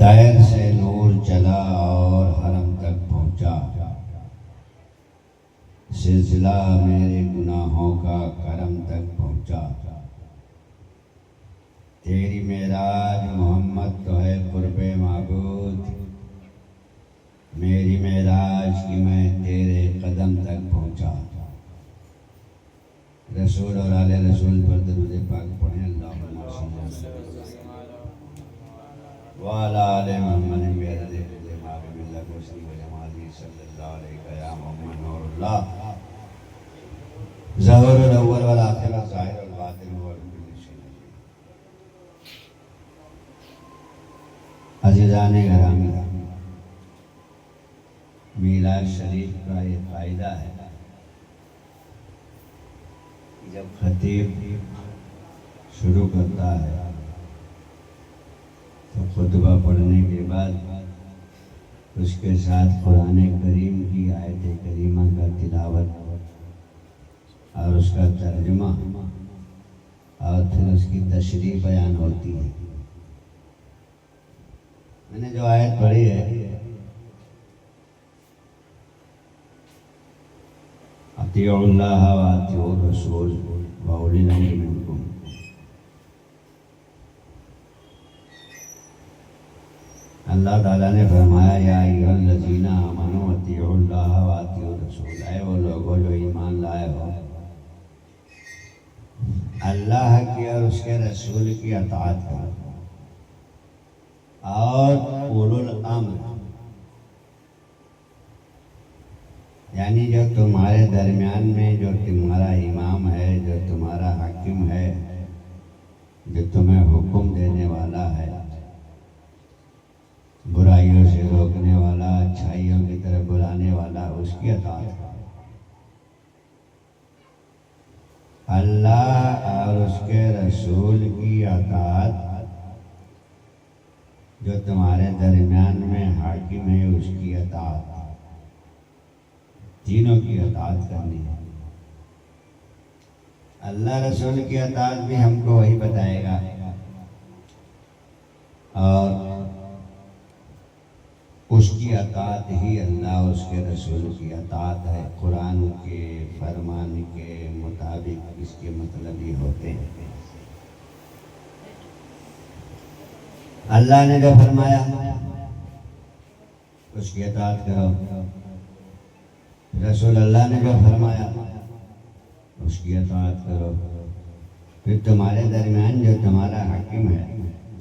दायर से नूर चला और हरम तक पहुंचा सिलसिला मेरे गुनाहों का करम तक पहुंचा तेरी मेराज मोहम्मद तो है कुर्बे माबूद मेरी मेराज की मैं तेरे कदम तक पहुंचा रसूल और आले रसूल पर दरूद पाक पढ़ें अल्लाहुम्मा सल्ली वाला आले मोहम्मद मेरा दे मारे मिल्ला गोश्ती व जमाली सल्लल्लाहु अलैहि या मोहम्मद नूरुल्लाह ज़हरुल अव्वल वल आखिर ज़ाहिर वल बातिन वल कुल्ल शै अज़ीज़ान गिरामी मीलाद शरीफ का ये फ़ायदा है जब खतीब शुरू करता है तो खुतबा पढ़ने के बाद उसके साथ कुरान करीम की आयत करीमा का तिलावत और उसका तर्जुमा और फिर उसकी तशरीह बयान होती है। मैंने जो आयत पढ़ी है अतीउल्लाह व अतीउर रसूल व उलिल अम्रि मिनकुम, अल्लाह ताला ने फरमाया या अय्युहल्लज़ीना आमनू अतीउल्लाह व अतीउर रसूल, ऐ वो लोगों जो ईमान लाए हो अल्लाह की और उसके रसूल की अताअत करो और उलुल अम्र यानी जो तुम्हारे दरमियान में जो तुम्हारा इमाम है, जो तुम्हारा हाकिम है, जो तुम्हें हुक्म देने वाला है, बुराइयों से रोकने वाला, अच्छाइयों की तरफ बुलाने वाला, उसकी अताअत करो। अल्लाह और उसके रसूल की अताअत, जो तुम्हारे दरमियान में हाकिम है उसकी अताअत, तीनों की अताअत करनी है। अल्लाह रसूल की अताअत भी हमको वही बताएगा और उसकी अताअत ही अल्लाह उसके रसूल की अताअत है। कुरान के फरमान के मुताबिक इसके मतलब ये होते हैं। अल्लाह ने जो फरमाया उसकी इताअत करो, रसूल अल्लाह ने जो फरमाया उसकी इताअत करो। फिर तुम्हारे दरमियान जो तुम्हारा हाकिम है,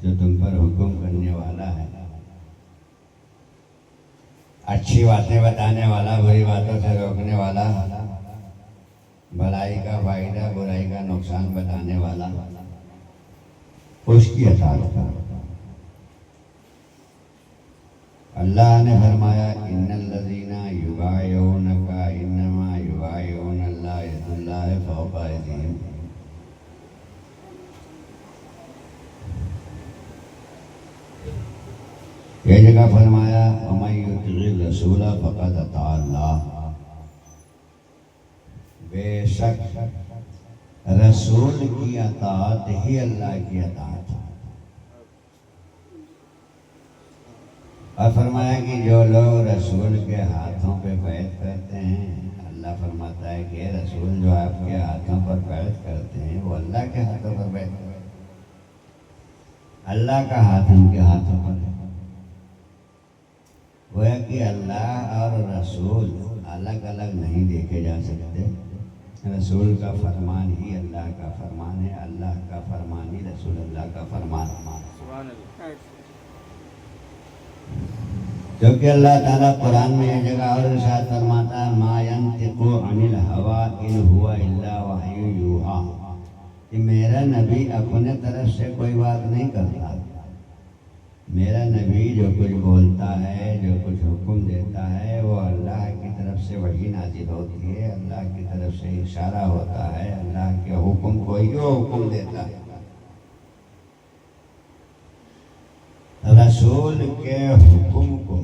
जो तुम पर हुक्म करने वाला है, अच्छी बातें बताने वाला, बुरी बातों से रोकने वाला, भलाई का फायदा बुराई का नुकसान बताने वाला, उसकी इताअत करो। अल्लाह ने फरमाया इन्नल्लज़ीना युबायऊनका इन्नमा युबायऊनल्लाह यदुल्लाहि फौका अयदीहिम। ये जगह फरमाया वमन युतिइर रसूल फक़द अता अल्लाह। बेशक रसूल की अताअत ही अल्लाह की अताअत है। और फरमाया कि जो लोग रसूल के हाथों पे बैत करते हैं, अल्लाह फरमाता है कि रसूल जो आपके हाथों पर बैत करते हैं वो अल्लाह के हाथों पर बैत करते हैं, अल्लाह का हाथ उनके हाथों पर है। गोया कि अल्लाह और रसूल अलग अलग नहीं देखे जा सकते। रसूल का फरमान ही अल्लाह का फरमान है, अल्लाह का फरमान ही रसूल अल्लाह का फरमान। क्योंकि अल्लाह ताला कुरान में ये जगह और इरशाद फरमाता है मा यंतिकु अनिल हवा इन हुवा इल्ला वहयु यूहा, कि मेरा नबी अपने तरफ से कोई बात नहीं करता। मेरा नबी जो कुछ बोलता है, जो कुछ हुक्म देता है, वो अल्लाह की तरफ से वही नाजिल होती है, अल्लाह की तरफ से इशारा होता है, अल्लाह के हुक्म को ही वो हुक्म देता है। रसूल के हुक्म को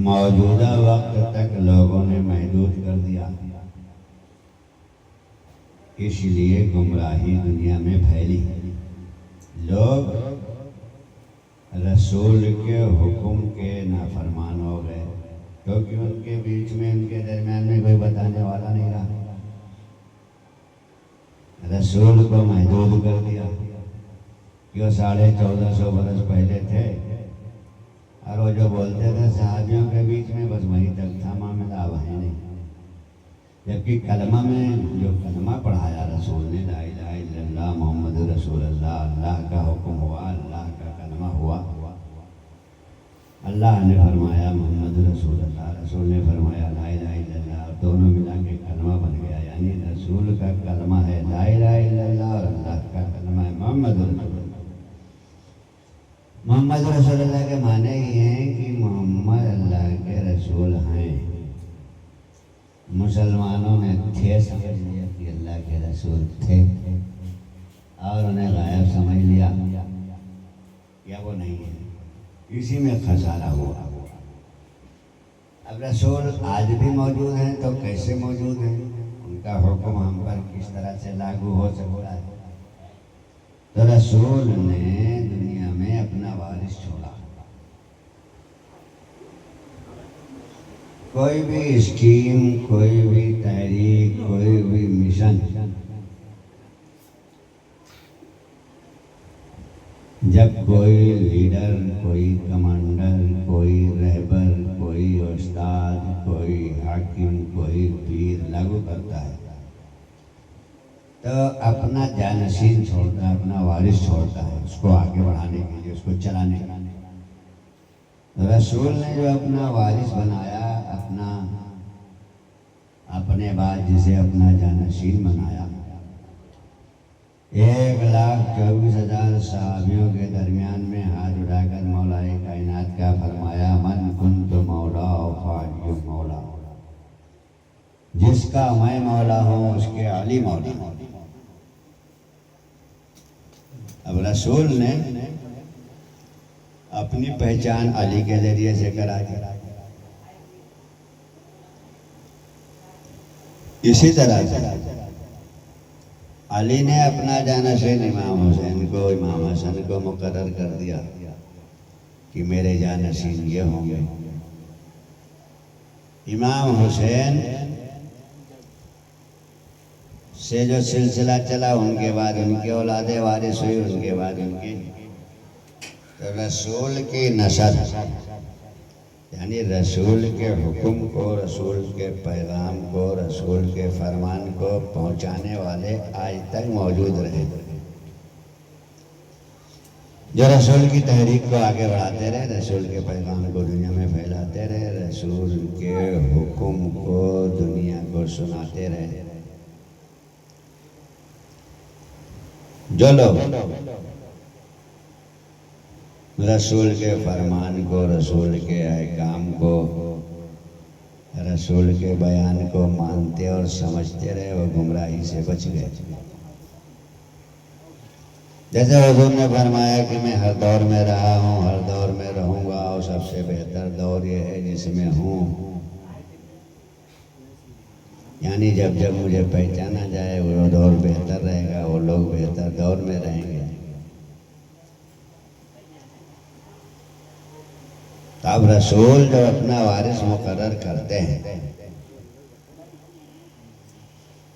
मौजूदा वक्त तक लोगों ने महदूद कर दिया, इसलिए गुमराही दुनिया में फैली। लोग रसूल के हुक्म के नाफरमान हो गए, क्योंकि उनके बीच में, उनके दरमियान में कोई बताने वाला नहीं रहा। रसूल को महदूद कर दिया कि वो 1450 बरस पहले थे, और वो जो बोलते थे सहाबियों के बीच में बस वहीं तक था, मामला अब है नहीं। जबकि कलमा में जो कलमा पढ़ाया रसूल ने, ला इलाहा इल्लल्लाह मोहम्मद रसूलुल्लाह, अल्लाह का हुक्म हुआ, अल्लाह का कलमा हुआ। अल्लाह ने फरमाया मोहम्मद रसूलुल्लाह, रसूल ने फरमाया ला इलाहा इल्लल्लाह, दोनों मिला के कलमा बन गया। यानी रसूल का कलमा है ला इलाहा इल्लल्लाह और अल्लाह का कलमा है मोहम्मद रसूलुल्लाह। मोहम्मद रसूलुल्लाह के माने ये हैं कि मोहम्मद अल्लाह के रसूल हैं। मुसलमानों ने थे समझ लिया कि अल्लाह के रसूल थे, और उन्हें गायब समझ लिया या वो नहीं है। इसी में खसारा हुआ। अब रसूल आज भी मौजूद हैं तो कैसे मौजूद हैं, उनका हुक्म हम पर किस तरह से लागू हो सकता है। तो रसूल ने दुनिया में अपना वारिस छोड़ा। कोई भी स्कीम, कोई भी तहरीक, कोई भी मिशन जब कोई लीडर, कोई कमांडर, कोई रहबर, कोई उस्ताद, कोई हाकिम, कोई पीर लागू करता है तो अपना जानशीन छोड़ता है, अपना वारिस छोड़ता है, उसको आगे बढ़ाने के लिए, उसको चलाने के लिए। रसूल ने जो अपना वारिस बनाया, अपने बाद जिसे अपना जानशीन बनाया, 1,24,000 सहाबियों के दरमियान में हाथ उठाकर मौलाए कायनात का फरमाया मन कुन्तु मौला फालियु मौला, जिसका मैं मौला हूँ उसके अली मौला। अब रसूल ने अपनी पहचान अली के जरिए से करा दी। इसी तरह से अली ने अपना जानशीन इमाम हुसैन को, इमाम हसन को मुकर्रर कर दिया कि मेरे जानशीन ये होंगे। इमाम हुसैन से जो सिलसिला चला, उनके बाद उनके औलादे वारिस हुई, उनके बाद उनकी, तो रसूल की नस्ल यानी रसूल के हुक्म को, रसूल के पैगाम को, रसूल के फरमान को पहुंचाने वाले आज तक मौजूद रहे, जो रसूल की तहरीक को आगे बढ़ाते रहे, रसूल के पैगाम को दुनिया में फैलाते रहे, रसूल के हुक्म को दुनिया को सुनाते रहे। जो लोग रसूल के फरमान को, रसूल के अहकाम को, रसूल के बयान को मानते और समझते रहे, वो गुमराही से बच गए। जैसे हुजूर ने फरमाया कि मैं हर दौर में रहा हूँ, हर दौर में रहूँगा, और सबसे बेहतर दौर ये है जिसमें हूँ, यानी जब जब मुझे पहचाना जाए वो दौर बेहतर रहेगा, वो लोग बेहतर दौर में रहेंगे। तो अब रसूल जब अपना वारिस मुकर्रर करते हैं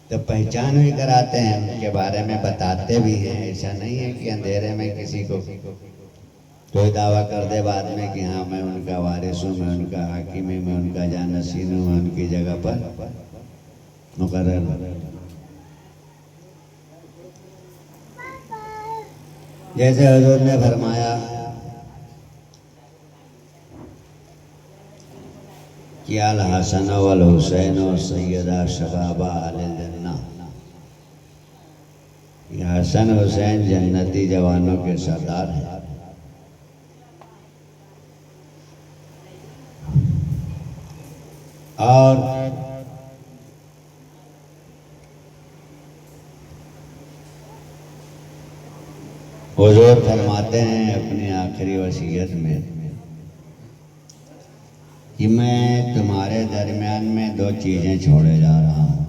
तो पहचान भी कराते हैं, उनके बारे में बताते भी हैं। ऐसा नहीं है कि अंधेरे में किसी को कोई दावा कर दे बाद में कि हाँ मैं उनका वारिस हूँ, मैं उनका हाकिम हूँ, मैं उनका जानशीन हूँ, मैं उनकी जगह पर मुकर्रर। जैसे हुजूर ने फरमाया कि अल हसन वल हुसैन और सैयदा शबाबा अहल जन्नह, ये हसन हुसैन जन्नती जवानों के सरदार हैं। और हुजूर फरमाते हैं अपनी आखिरी वसीयत में कि मैं तुम्हारे दरमियान में दो चीज़ें छोड़े जा रहा हूँ,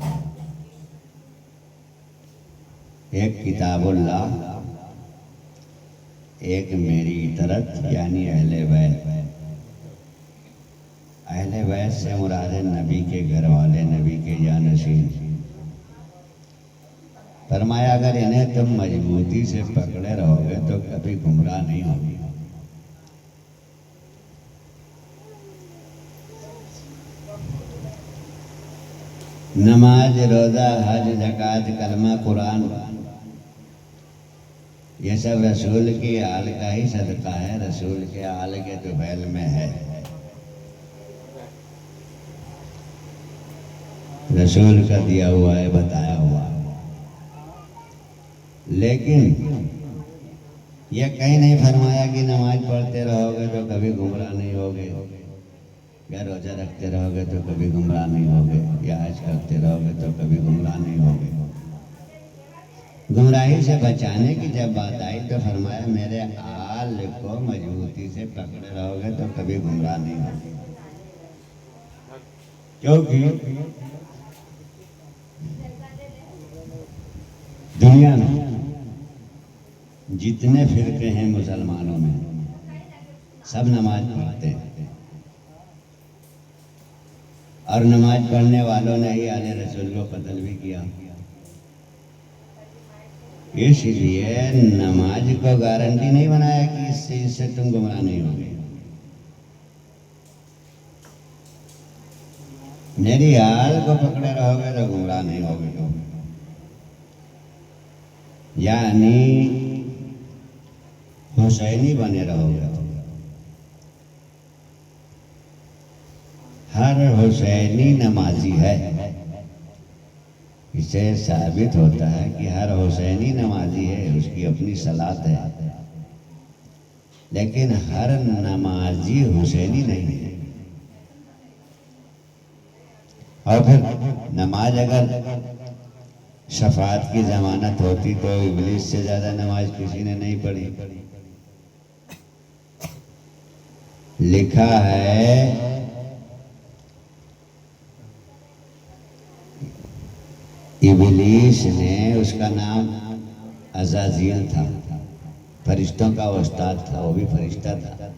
एक किताबुल्लाह, एक मेरी इतरत यानी अहले बैत। अहले बैत से मुराद नबी के घर वाले, नबी के जानशीन। फरमाया अगर इन्हें तुम मजबूती से पकड़े रहोगे तो कभी गुमराह नहीं होगी। नमाज, रोज़ा, हज, ज़कात, कलमा, कुरान, ये सब रसूल की आल का ही सदका है, रसूल के आल के तुफैल में है। रसूल का दिया हुआ है, बताया हुआ है। लेकिन यह कहीं नहीं फरमाया कि नमाज पढ़ते रहोगे तो कभी गुमराह नहीं होगे, या रोजा रखते रहोगे तो कभी गुमराह नहीं होगे, या हज करते रहोगे तो कभी गुमराह नहीं होगे। गुमराही से बचाने की जब बात आई तो फरमाया मेरे आल को मजबूती से पकड़े रहोगे तो कभी गुमराह नहीं होगे। क्योंकि दुनिया में जितने फिरके हैं मुसलमानों में, सब नमाज पढ़ते हैं, और नमाज पढ़ने वालों ने ही आले रसूल को कत्ल भी किया। इसलिए नमाज को गारंटी नहीं बनाया कि इससे तुम गुमराह नहीं होगे। मेरी हाल को पकड़े रहोगे तो गुमराह नहीं होगे तुम। यानी हुसैनी बने रहोगे। हर हुसैनी नमाजी है। इससे साबित होता है कि हर हुसैनी नमाजी है, उसकी अपनी सलात है, लेकिन हर नमाजी हुसैनी नहीं है। और फिर नमाज अगर शफात की जमानत होती तो इब्लीस से ज्यादा नमाज किसी ने नहीं पढ़ी। लिखा है इब्लीस ने, उसका नाम अज़ाज़ील था, फरिश्तों का उस्ताद था, वो भी फरिश्ता था।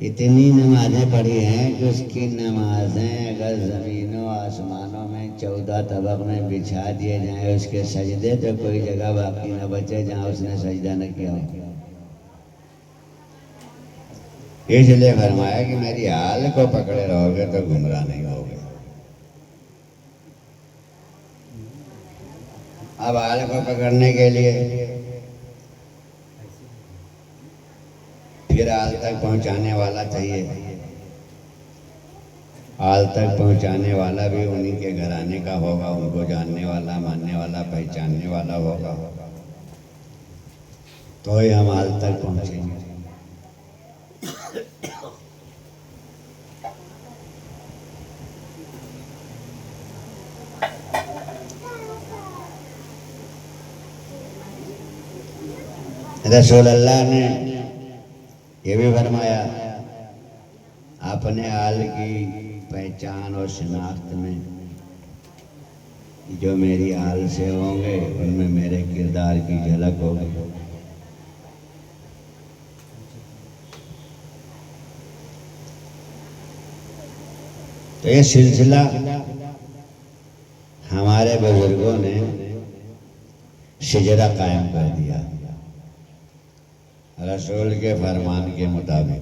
इतनी नमाजें पढ़ी हैं कि उसकी नमाजें अगर ज़मीनों आसमानों में 14 तबक में बिछा दिए जाएं, उसके सजदे तो कोई जगह बाकी न बचे जहाँ उसने सजदा न किया हो। इसलिए फरमाया कि मेरी हाल को पकड़े रहोगे तो गुमराह नहीं होगे। अब हाल को पकड़ने के लिए फिर हाल तक पहुंचाने वाला चाहिए। हाल तक पहुंचाने वाला भी उन्हीं के घराने का होगा, उनको जानने वाला, मानने वाला, पहचानने वाला होगा, तो ही हम हाल तक पहुंचेंगे। रसूल अल्लाह ने ये भी फरमाया, अपने हाल की पहचान और शिनाख्त में जो मेरी हाल से होंगे उनमें मेरे किरदार की झलक होगी। तो ये सिलसिला हमारे बुजुर्गों ने शिजरा कायम कर दिया रसूल के फरमान के मुताबिक।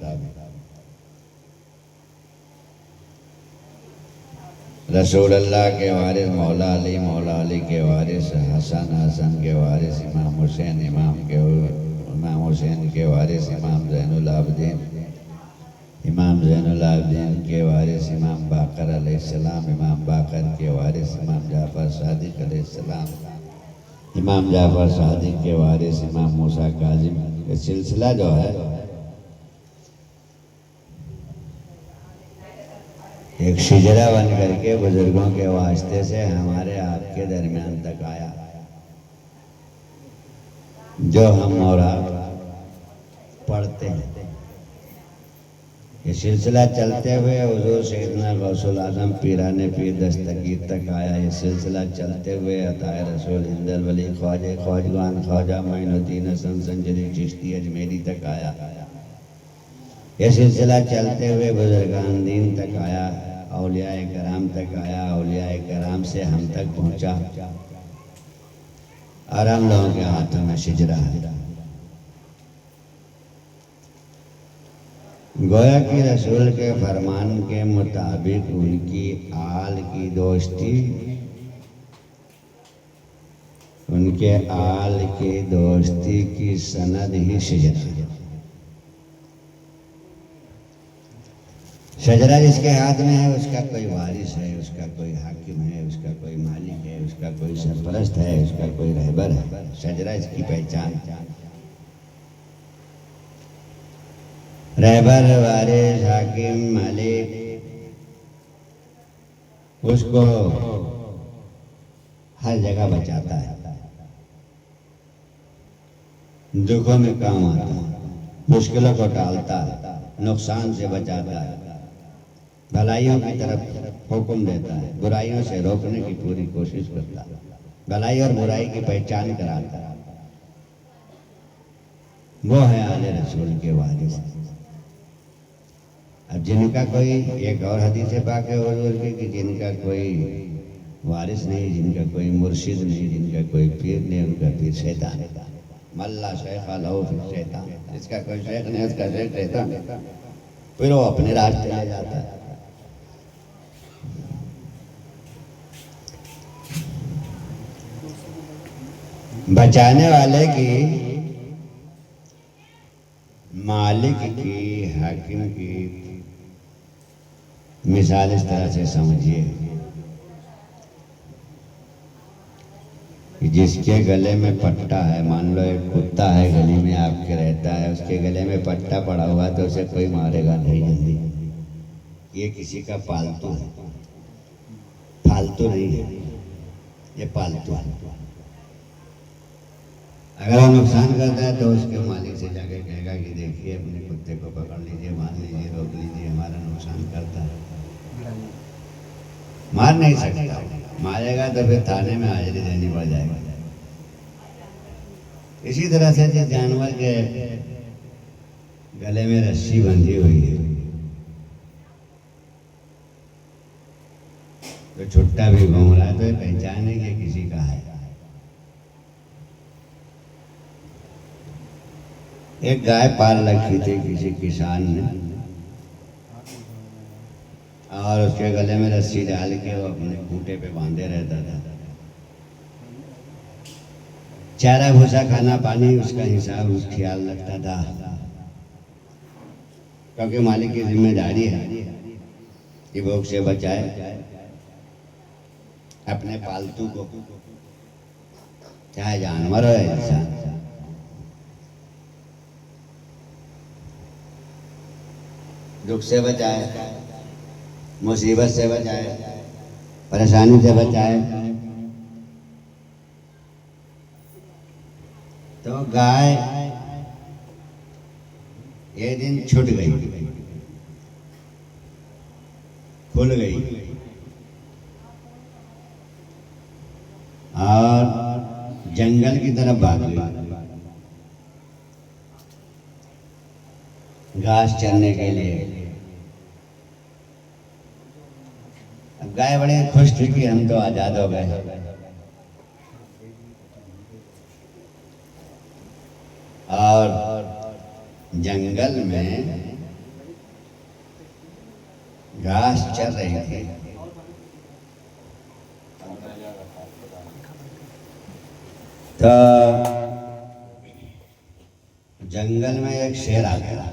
रसूल अल्लाह के वारिस मौला अली के वारिस हसन, हसन के वारिस इमाम हुसैन, इमाम हुसैन के वारिस इमाम ज़ैनुल आबिदीन, इमाम ज़ैनुल आबिदीन के वारिस इमाम बाकर अलैहिस्सलाम, इमाम बाकर के वारिस इमाम जाफ़र सादिक अलैहिस्सलाम, इमाम जाफ़र सादिक के वारिस इमाम मूसा काज़िम। ये सिलसिला जो है एक शिजरा बन करके बुजुर्गों के वास्ते से हमारे आपके दरमियान तक आया, जो हम और आप पढ़ते हैं। ये सिलसिला चलते हुए हुजूर सैयदना गौसुल आज़म पीराने पीर दस्तगीर तक आया। ये सिलसिला चलते हुए अताए रसूल हिंदल वली ख्वाजे ख्वाजगान ख्वाजा मोइनुद्दीन हसन संजरी चिश्ती अजमेरी तक आया। ये सिलसिला चलते हुए बुजुर्गान दीन तक आया, औलियाए कराम तक आया, औलियाए कराम से हम तक पहुंचा और हम लोगों के हाथों में शिजरा है। गोया कि रसूल के फरमान के मुताबिक उनकी आल की दोस्ती, उनके आल की दोस्ती की सनद ही शिजरा। शजरा जिसके हाथ में है उसका कोई वारिस है, उसका कोई हाकिम है, उसका कोई मालिक है, उसका कोई सरपरस्त है, उसका कोई रहबर है। शजरा इसकी पहचान। रहबर, वारिस, हाकिम, मालिक उसको हर जगह बचाता है, दुखों में काम आता है, मुश्किलों को टालता है, नुकसान से बचाता है, भलाइयों की तरफ हुक्म देता है, बुराइयों से रोकने की पूरी कोशिश करता है, भलाई और बुराई की पहचान कराता है। वो है आले रसूल के वारिस। अब जिनका कोई, एक और हदीस पाक है हुजूर की कि जिनका कोई वारिस नहीं, जिनका कोई मुर्शिद नहीं, जिनका कोई पीर नहीं, उनका पीर शैतान है। मल्ला शेख लहू फिर शैतान, जिसका कोई शेख नहीं उसका शेख शैतान, फिर वो अपने रास्ते ले जाता है। बचाने वाले की, मालिक की, हाकिम की मिसाल इस तरह से समझिए कि जिसके गले में पट्टा है, मान लो एक कुत्ता है गली में आपके रहता है, उसके गले में पट्टा पड़ा हुआ तो उसे कोई मारेगा नहीं जल्दी। ये किसी का पालतू है, फालतू नहीं है, ये पालतू है। अगर वो नुकसान करता है तो उसके मालिक से जाके कहेगा कि देखिए अपने कुत्ते को पकड़ लीजिए, मान लीजिए, रोक लीजिए, हमारा नुकसान करता है। मार नहीं सकता, मारेगा तो फिर थाने में हाजिरी देनी पड़ जाएगी। इसी तरह से जिस जानवर के गले में रस्सी बंधी हुई है तो छुट्टा भी घूम रहा है तो ये पहचाने कि किसी का है। एक गाय पाल रखी थी किसी किसान ने, और उसके गले में रस्सी डाल के वो अपने खूंटे पे बांधे रहता था। चारा भूसा खाना पानी उसका हिसाब उस ख्याल रखता था, क्योंकि मालिक की जिम्मेदारी है कि भूख से बचाए अपने पालतू को, चाहे जानवर हो या इंसान। दुख से बचाए, मुसीबत से बचाए, परेशानी से बचाए। तो गाय ये दिन छूट गई, खुल गई और जंगल की तरफ भाग गई घास चरने के लिए। अब गाय बड़े खुश थी कि हम तो आजाद हो गए। और जंगल में घास चर रही थी। तो जंगल में एक शेर आ गया।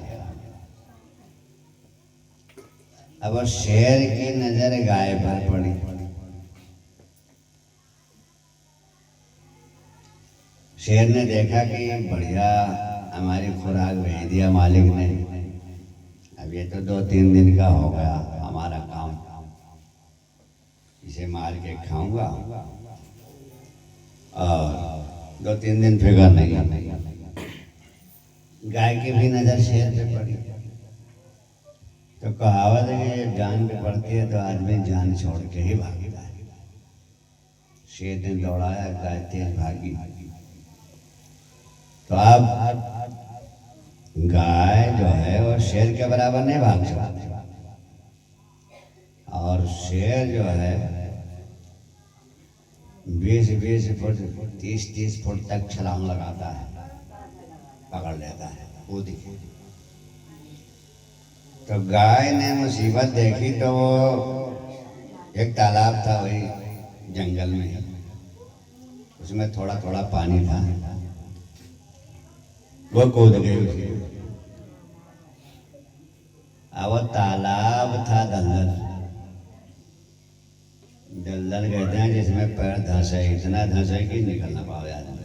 अब शेर की नजर गाय पर पड़ी। शेर ने देखा कि बढ़िया हमारी खुराक भेज दिया मालिक ने, अब ये तो 2-3 दिन का हो गया हमारा काम, इसे मार के खाऊंगा और 2-3 दिन फिक्र नहीं। गाय की भी नजर शेर पे पड़ी। तो कहावत है कि जान पे पड़ती है तो आदमी जान छोड़ के ही भागता है। शेर ने दौड़ाया, गाय तेज भागी। तो अब गाय जो है वो शेर के बराबर नहीं भाग सकती, और शेर जो है 20-20 फुट 30-30 फुट तक छलांग लगाता है, पकड़ लेता है कूद के। तो गाय ने मुसीबत देखी तो वो एक तालाब था वही जंगल में, उसमें थोड़ा थोड़ा पानी था, वो कूद गई। अब वो तालाब था दलदल, दलदल कहते हैं जिसमें पैर धंसे, इतना धंसे कि निकल ना पावे आदमी।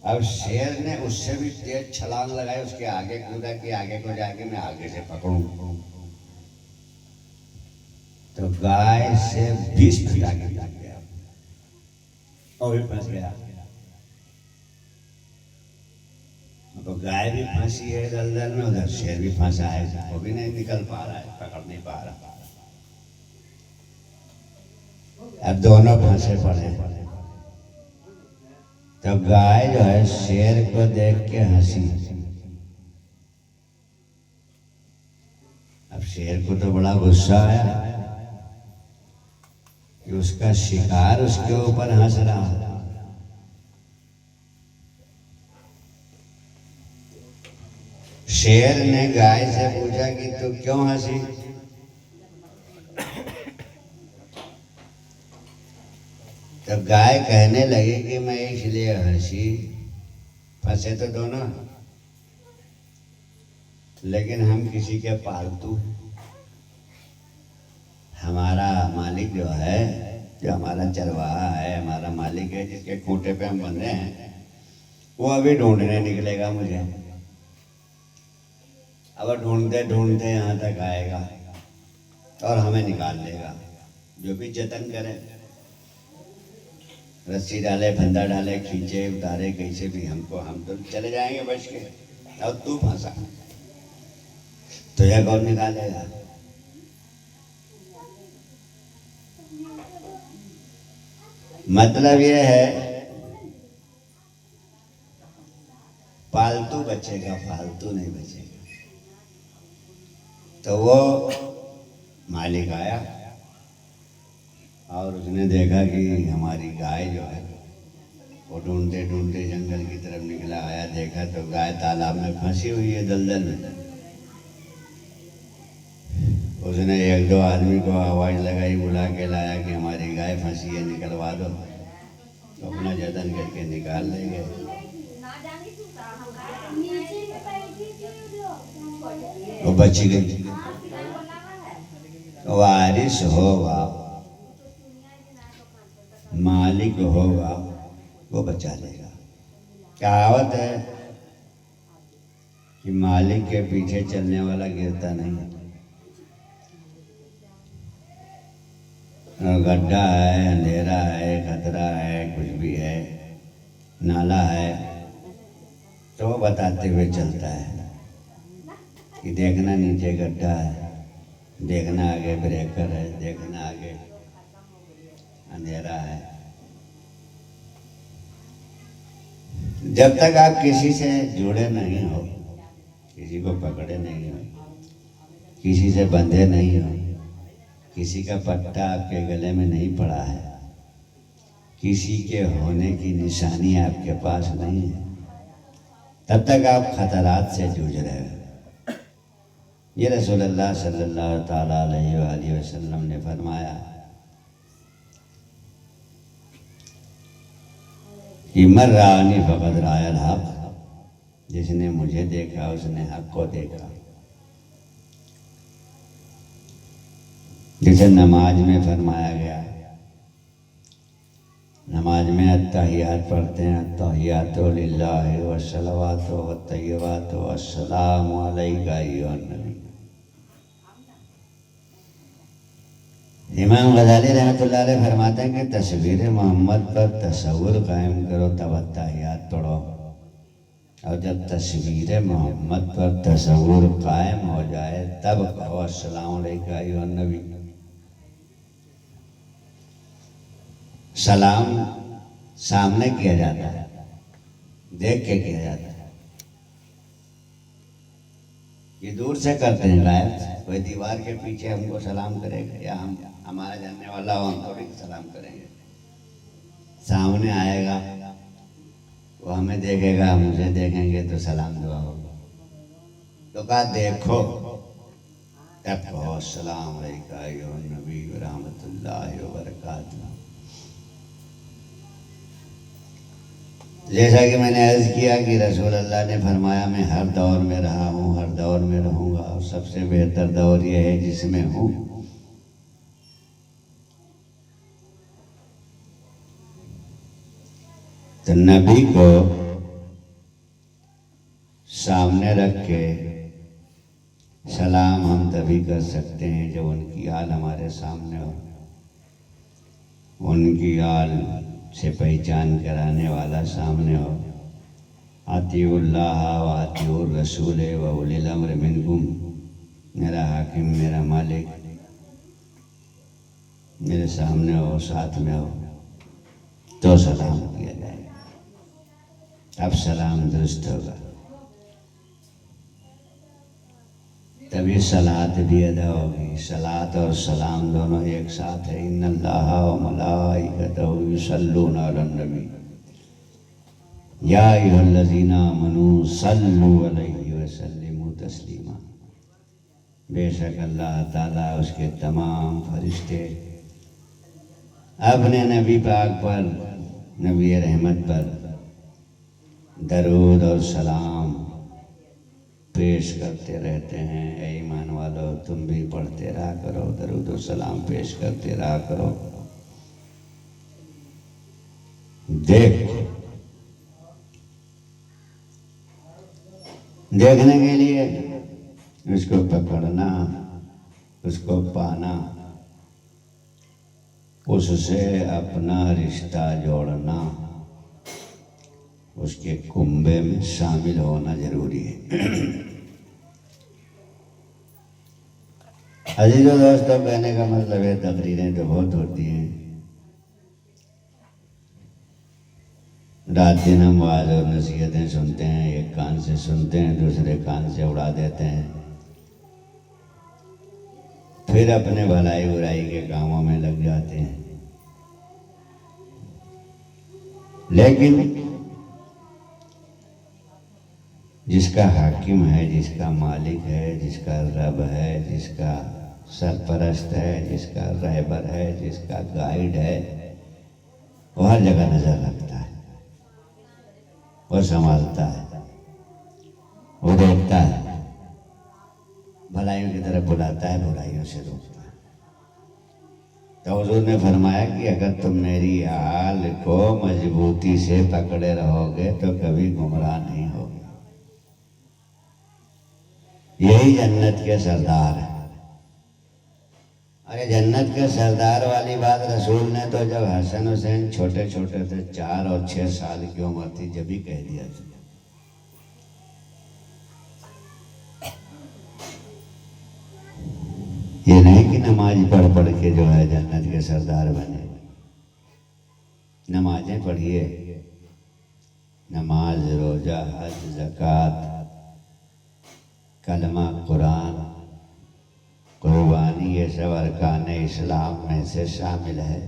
अब शेर ने उससे भी तेज छलांग लगाई, उसके आगे कूदा कि आगे को जाके मैं आगे से पकड़ूं। तो गाय से 20 फीट आगे लग गया और फंस गया। तो गाय भी फंसी है दलदल में, उधर शेर भी फंसा है, वो भी नहीं निकल पा रहा है, पकड़ नहीं पा रहा। अब दोनों फंसे पड़े। तो गाय जो है शेर को देख के हंसी। अब शेर को तो बड़ा गुस्सा आया कि उसका शिकार उसके ऊपर हंस रहा। शेर ने गाय से पूछा कि तू क्यों हंसी? तब गाय कहने लगी कि मैं इसलिए हंसी, फंसे तो दोनों, लेकिन हम किसी के पालतू। हमारा मालिक जो है, जो हमारा चरवाहा है, हमारा मालिक है, जिसके खूंटे पे हम बंधे हैं, वो अभी ढूंढने निकलेगा मुझे। अब ढूंढते ढूंढते यहाँ तक आएगा और हमें निकाल लेगा। जो भी जतन करे, रस्सी डाले, फंदा डाले, खींचे उतारे, कैसे भी हमको, हम तो चले जाएंगे बच के, और तू फंसा तो यह कौन निकालेगा? मतलब यह है पालतू बचेगा, फालतू नहीं बचेगा। तो वो मालिक आया, और उसने देखा कि हमारी गाय जो है वो ढूंढते ढूंढते जंगल की तरफ निकला, आया देखा तो गाय तालाब में फंसी हुई है दलदल में। उसने एक दो आदमी को आवाज़ लगाई, बुला के लाया कि हमारी गाय फंसी है, निकलवा दो। तो अपना जतन करके निकाल ले गए। वो बच गई। वारिस होगा, मालिक होगा, वो बचा लेगा। कहावत है कि मालिक के पीछे चलने वाला गिरता नहीं। गड्ढा है, अंधेरा है, खतरा है, कुछ भी है, नाला है, तो वो बताते हुए चलता है कि देखना नीचे गड्ढा है, देखना आगे ब्रेकर है, देखना आगे अंधेरा है। जब तक आप किसी से जुड़े नहीं हो, किसी को पकड़े नहीं हो, किसी से बंधे नहीं हो, किसी का पट्टा आपके गले में नहीं पड़ा है, किसी के होने की निशानी आपके पास नहीं है, तब तक आप खतरात से जूझ रहे हो। ये रसूलुल्लाह सल्लल्लाहु ताला अलैहि वसल्लम ने फरमाया कि मर रानी फ़क़द रायल हक़, जिसने मुझे देखा उसने हक़ को देखा। जिसे नमाज में फरमाया गया, नमाज में अत्तहियात पढ़ते हैं, अत्तहियातु लिल्लाहि वस्सलावातु वत्तय्यिबातु वस्सलामु अलैका अय्युहन नबी। इमाम गज़ाली रहमतुल्लाह अलैह फरमाते हैं कि तस्वीर मोहम्मद पर तसव्वुर कायम करो तब अत्तहियात पढ़ो, और जब तस्वीर मोहम्मद पर तसव्वुर कायम हो जाए तब कहो अस्सलामु अलैका अय्युहन नबी। सलाम सामने किया जाता है, देख के किया जाता है। ये दूर से करते हैं गायब, कोई दीवार के पीछे हमको सलाम करेगा या हम हमारा जानने वाला हो हम थोड़ी सलाम करेंगे। सामने आएगा, वो हमें देखेगा, हम उसे देखेंगे तो सलाम दुआ होगा। तो कहा देखो तब कहो अस्सलामु अलैका अय्युहन नबी व रहमतुल्लाहि व बरकातुहू। जैसा कि मैंने अर्ज़ किया कि रसूलुल्लाह ने फरमाया मैं हर दौर में रहा हूँ, हर दौर में रहूँगा, और सबसे बेहतर दौर यह है जिसमें हूँ। तो नबी को सामने रख के सलाम हम तभी कर सकते हैं जब उनकी आल हमारे सामने हो, उनकी आल से पहचान कराने वाला सामने हो। अतीउल्लाह व अतीउर रसूल व उलिल अम्र मिनकुम, मेरा हाकिम मेरा मालिक मेरे सामने हो, साथ में हो, तो सलाम किया जाएगा, अब सलाम दुरुस्त होगा, तभी सलात भी अदा होगी। सलात और सलाम दोनों एक साथ है। इन्नल्लाह व मलाइकतहु युसल्लूना अलन नबी या अय्युहल्लज़ीना आमनू सल्लु अलैहि व सल्लिमू तस्लीमा। बेशक अल्लाह ताला उसके तमाम फरिश्ते अपने नबी पाक पर, नबी रहमत पर दरूद और सलाम पेश करते रहते हैं। ऐ ईमान वालों, तुम भी पढ़ते रहा करो, दरूद और सलाम पेश करते रहा करो। देखने के लिए उसको पकड़ना, उसको पाना, उससे अपना रिश्ता जोड़ना, उसके कुंभे में शामिल होना जरूरी है। अजीजों दोस्तों, कहने का मतलब है तकरीरें तो बहुत होती हैं, रात दिन हम वाज़ और नसीहतें सुनते हैं, एक कान से सुनते हैं दूसरे कान से उड़ा देते हैं, फिर अपने भलाई बुराई के कामों में लग जाते हैं। लेकिन जिसका हाकिम है, जिसका मालिक है, जिसका रब है, जिसका सरपरस्त है, जिसका रहबर है, जिसका गाइड है, वो हर जगह नजर रखता है, वो संभालता है, वो देखता है, भलाइयों की तरफ बुलाता है, बुराइयों से रोकता है। तो हुजूर ने फरमाया कि अगर तुम मेरी हाल को मजबूती से पकड़े रहोगे तो कभी गुमराह नहीं होगे। यही जन्नत के सरदार है। अरे जन्नत के सरदार वाली बात रसूल ने तो जब हसन हुसैन छोटे छोटे थे, 4 और 6 साल की उम्र थी, जब ही कह दिया था। ये नहीं कि नमाज पढ़ पढ़ के जो है जन्नत के सरदार बने। नमाजें पढ़िए, नमाज, रोजा, हज, ज़कात, कलमा, कुरान, कुर्बानी, ये सब अरकान इस्लाम में से शामिल है।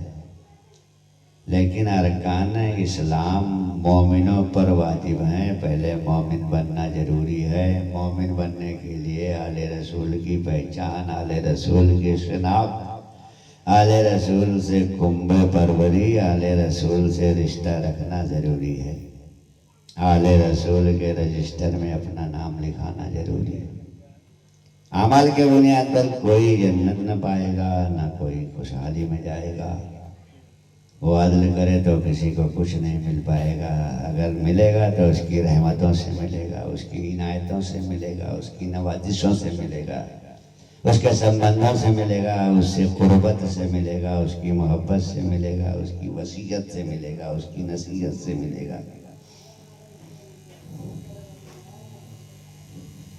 लेकिन अरकान इस्लाम मोमिनों पर वाजिब हैं। पहले मोमिन बनना ज़रूरी है। मोमिन बनने के लिए आले रसूल की पहचान, आले रसूल की शिनाख्त, आले रसूल से कुंबे परवरी, आले रसूल से रिश्ता रखना ज़रूरी है। आले रसूल के रजिस्टर में अपना नाम लिखाना ज़रूरी है। अमल के बुनियाद पर कोई जन्नत न पाएगा, ना कोई खुशहाली में जाएगा। वो अदल करे तो किसी को कुछ नहीं मिल पाएगा। अगर मिलेगा तो उसकी रहमतों से मिलेगा, उसकी इनायतों से मिलेगा, उसकी नवाजिशों से मिलेगा, उसके संबंधों से मिलेगा, उससे कुर्बत से मिलेगा, उसकी मोहब्बत से मिलेगा, उसकी वसीयत से मिलेगा, उसकी नसीहत से मिलेगा।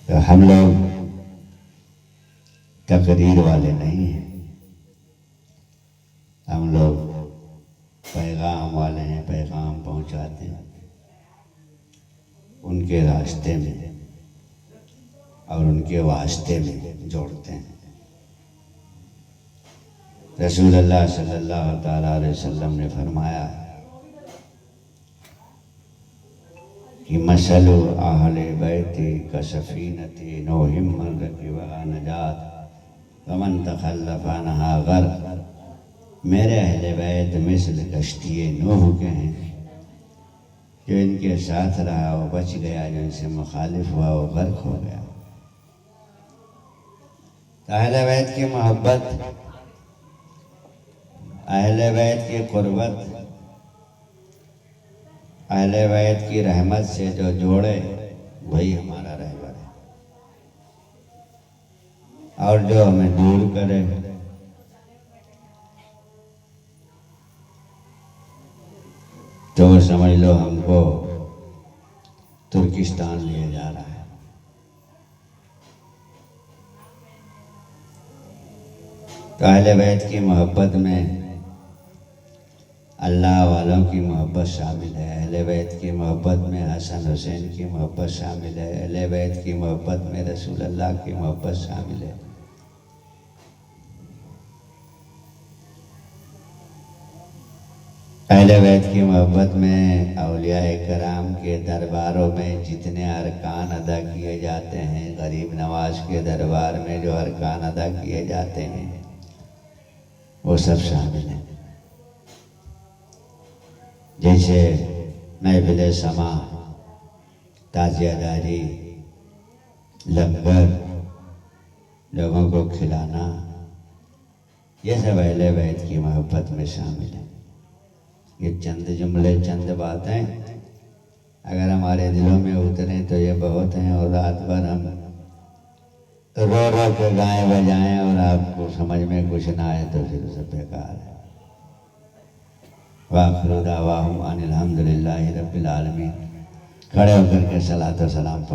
तो हम लोग तकरीर वाले नहीं हैं, हम लोग पैगाम वाले हैं। पैगाम पहुंचाते हैं उनके रास्ते में और उनके वास्ते में जोड़ते हैं। रसूलुल्लाह सल्लल्लाहु ताला अलैहि वसल्लम ने फरमाया कि मसलु अहले बैति का सफीनति नूहिम मन रकिबा नजात वमन तखल्लफ अनहा गर्क। मेरे अहले बैत मिसल कश्ती नूह के हैं, जो इनके साथ रहा वो बच गया, जो इनसे मुखालिफ हुआ वो गर्क हो गया। तो अहले बैत की मोहब्बत, अहले बैत की कुर्बत, अहले बैत की रहमत से जो जोड़े वही हमारा रहबर है। और जो हमें दूर करे तो समझ लो हमको तुर्किस्तान लिए जा रहा है। तो अहले बैत की मोहब्बत में अल्लाह वालों की मोहब्बत शामिल है। अहले बैत की मोहब्बत में हसन हुसैन की मोहब्बत शामिल है। अहले बैत की मोहब्बत में रसूल अल्लाह की मोहब्बत शामिल है। अहले बैत की मोहब्बत में औलियाए कराम के दरबारों में जितने अरकान अदा किए जाते हैं, गरीब नवाज के दरबार में जो अरकान अदा किए जाते हैं वो सब शामिल हैं। जैसे महफिल समा, ताजियादारी, लंगर, लोगों को खिलाना, ये सब अहले बैत की मोहब्बत में शामिल है। ये चंद जुमले, चंद बातें अगर हमारे दिलों में उतरें तो ये बहुत हैं। और रात भर हम रो रो के गाएं बजाएं और आपको समझ में कुछ ना आए तो फिर सब बेकार है। वाखिरु दावाहुम अनिल हम्दुलिल्लाहि रब्बिल आलमीन। खड़े होकर के सलातो सलाम